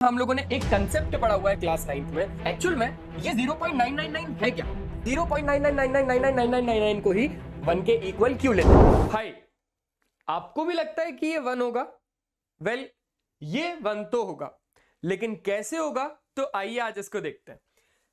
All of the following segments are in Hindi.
हम लोगों ने एक कंसेप्ट पढ़ा हुआ है क्लास 9th में। एक्चुअल में ये 0.999 है क्या? 0.999999999 को ही 1 के इक्वल क्यों लेते हैं? हाय, आपको भी लगता है कि ये 1 होगा? वेल, ये 1 तो होगा, लेकिन कैसे होगा? तो आइए आज इसको देखते हैं।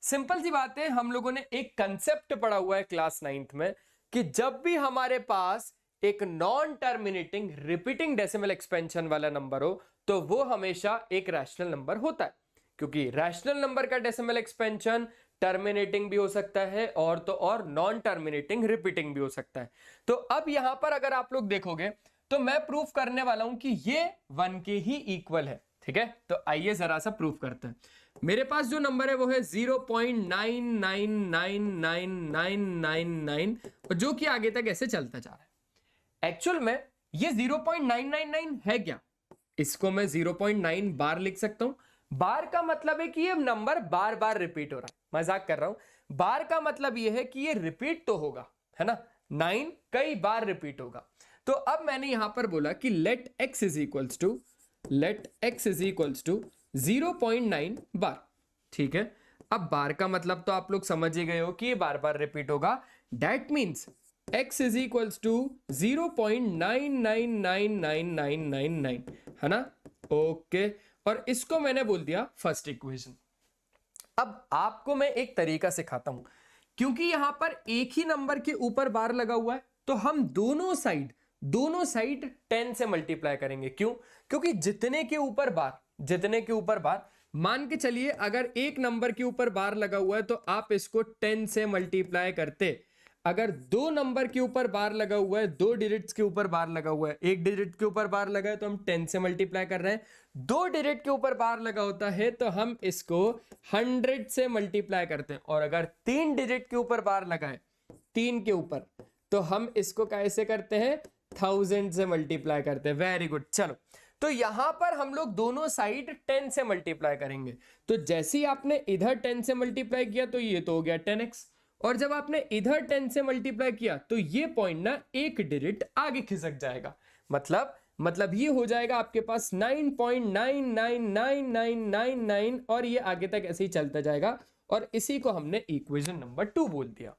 सिंपल सी बात है, हम लोगों ने एक कंसेप्ट पढ़ा हुआ है क्लास 9th में कि जब भी हमारे पास एक non terminating repeating decimal expansion वाला नंबर हो तो वो हमेशा एक रैशनल नंबर होता है, क्योंकि रैशनल नंबर का डेसिमल एक्सपेंशन टर्मिनेटिंग भी हो सकता है और तो और नॉन टर्मिनेटिंग रिपीटिंग भी हो सकता है। तो अब यहां पर अगर आप लोग देखोगे तो मैं प्रूफ करने वाला हूं कि ये 1 के ही इक्वल है। ठीक है, तो आइए जरा सा प्रूफ करते हैं। मेरे पास जो नंबर है वो है 0.9999999 जो कि आगे तक ऐसे चलता जा रहा है। एक्चुअल में ये 0.999 है क्या? इसको मैं 0.9 बार लिख सकता हूं। बार का मतलब है कि ये नंबर बार बार रिपीट हो रहा है। मजाक कर रहा हूं। बार का मतलब ये है कि ये रिपीट तो होगा, है ना। 9 कई बार रिपीट होगा। तो अब मैंने यहां पर बोला कि let x is equals to 0.9 bar. ठीक है, अब बार का मतलब तो आप लोग समझ ही गए हो कि ये बार बार रिपीट होगा। That means x is equals to 0.9999999, है ना। ओके, और इसको मैंने बोल दिया फर्स्ट इक्वेशन। अब आपको मैं एक तरीका सिखाता हूं, क्योंकि यहां पर एक ही नंबर के ऊपर बार लगा हुआ है तो हम दोनों साइड 10 से मल्टीप्लाई करेंगे। क्यों? क्योंकि जितने के ऊपर बार मान के चलिए, अगर एक नंबर के ऊपर बार लगा हुआ है तो आप इसको 10 से मल्टीप्लाई करते। अगर दो नंबर के ऊपर बार लगा हुआ है, 2 डिजिट्स के ऊपर बार लगा हुआ है, एक डिजिट के ऊपर बार लगा है तो हम 10 से मल्टीप्लाई कर रहे हैं। 2 डिजिट के ऊपर बार लगा होता है तो हम इसको 100 से मल्टीप्लाई करते हैं। और अगर 3 डिजिट के ऊपर बार लगा है, 3 के ऊपर, तो हम इसको कैसे करते हैं? 1000 से मल्टीप्लाई करते हैं। Very good. चलो, तो यहां पर हम लोग दोनों साइड 10 से मल्टीप्लाई करेंगे। तो जैसे ही आपने इधर 10 से मल्टीप्लाई किया तो ये तो हो गया 10x, और जब आपने इधर 10 से मल्टीप्लाई किया तो ये पॉइंट ना एक डिजिट आगे खिसक जाएगा। मतलब ये हो जाएगा आपके पास 9.9999999 और ये आगे तक ऐसे ही चलता जाएगा, और इसी को हमने इक्वेशन नंबर 2 बोल दिया।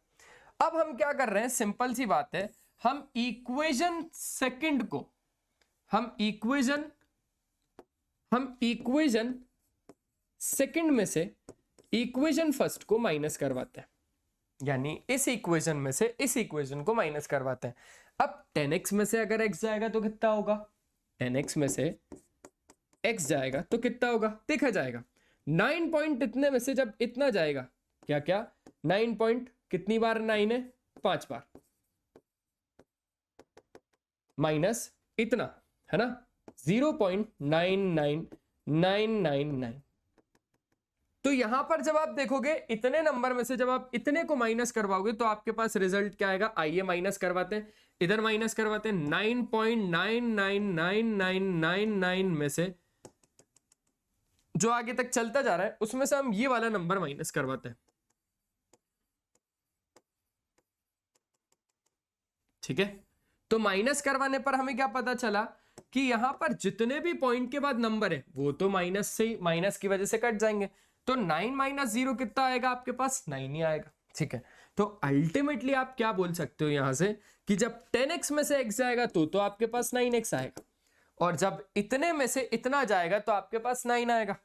अब हम क्या कर रहे हैं? सिंपल सी बात है, हम इक्वेशन सेकंड में से इक्वेशन फर्स्ट को माइनस करवाते हैं, यानी इस इक्वेशन में से इस इक्वेशन को माइनस करवाते हैं। अब 10x में से अगर x जाएगा तो कितना होगा? 10x में से x जाएगा तो कितना होगा? देखा जाएगा 9 पॉइंट इतने में से जब इतना जाएगा, क्या 9 पॉइंट कितनी बार 9 है? 5 बार, माइनस इतना, है ना, 0.99999। तो यहां पर जब आप देखोगे इतने नंबर में से जब आप इतने को माइनस करवाओगे तो आपके पास रिजल्ट क्या आएगा? आइए माइनस करवाते हैं, इधर माइनस करवाते हैं। 9.9999999 में से जो आगे तक चलता जा रहा है उसमें से हम ये वाला नंबर माइनस करवाते हैं। ठीक है, तो माइनस करवाने पर हमें क्या पता चला कि यहां पर जितने भी पॉइंट के बाद नंबर है वो तो माइनस की वजह से कट जाएंगे। तो 9 माइनस 0 कितना आएगा? आपके पास 9 ही आएगा। ठीक है, तो अल्टीमेटली आप क्या बोल सकते हो यहां से कि जब 10x में से x जाएगा तो आपके पास 9x आएगा, और जब इतने में से इतना जाएगा तो आपके पास 9 आएगा।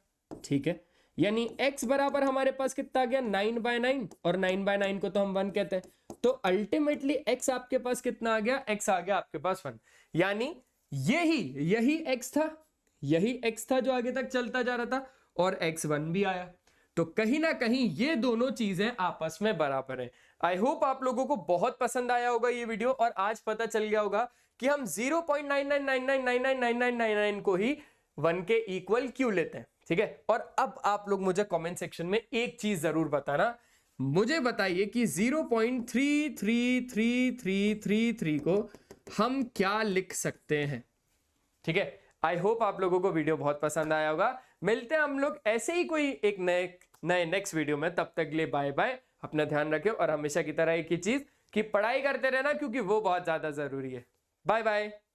ठीक है, यानी x बराबर हमारे पास कितना आ गया? 9/9, और 9/9 को तो हम 1 कहते हैं। तो अल्टीमेटली x आपके पास कितना आ गया? x आ गया आपके पास 1। यानी यही x था जो आगे तक चलता जा रहा था, और x1 भी आया। तो कहीं ना कहीं ये दोनों चीजें आपस में बराबर है। आई होप आप लोगों को बहुत पसंद आया होगा ये वीडियो, और आज पता चल गया होगा कि हम 0.999999999 को ही 1 के इक्वल क्यों लेते हैं। ठीक है, और अब आप लोग मुझे कमेंट सेक्शन में एक चीज जरूर बताना, मुझे बताइए कि 0.33333 को हम क्या लिख सकते हैं। ठीक है, आई होप आप लोगों को वीडियो बहुत पसंद आया होगा। मिलते हैं हम लोग ऐसे ही कोई एक नए नेक्स्ट वीडियो में। तब तक के लिए बाय बाय, अपना ध्यान रखें, और हमेशा की तरह एक ही चीज कि पढ़ाई करते रहना, क्योंकि वो बहुत ज्यादा जरूरी है। Bye bye.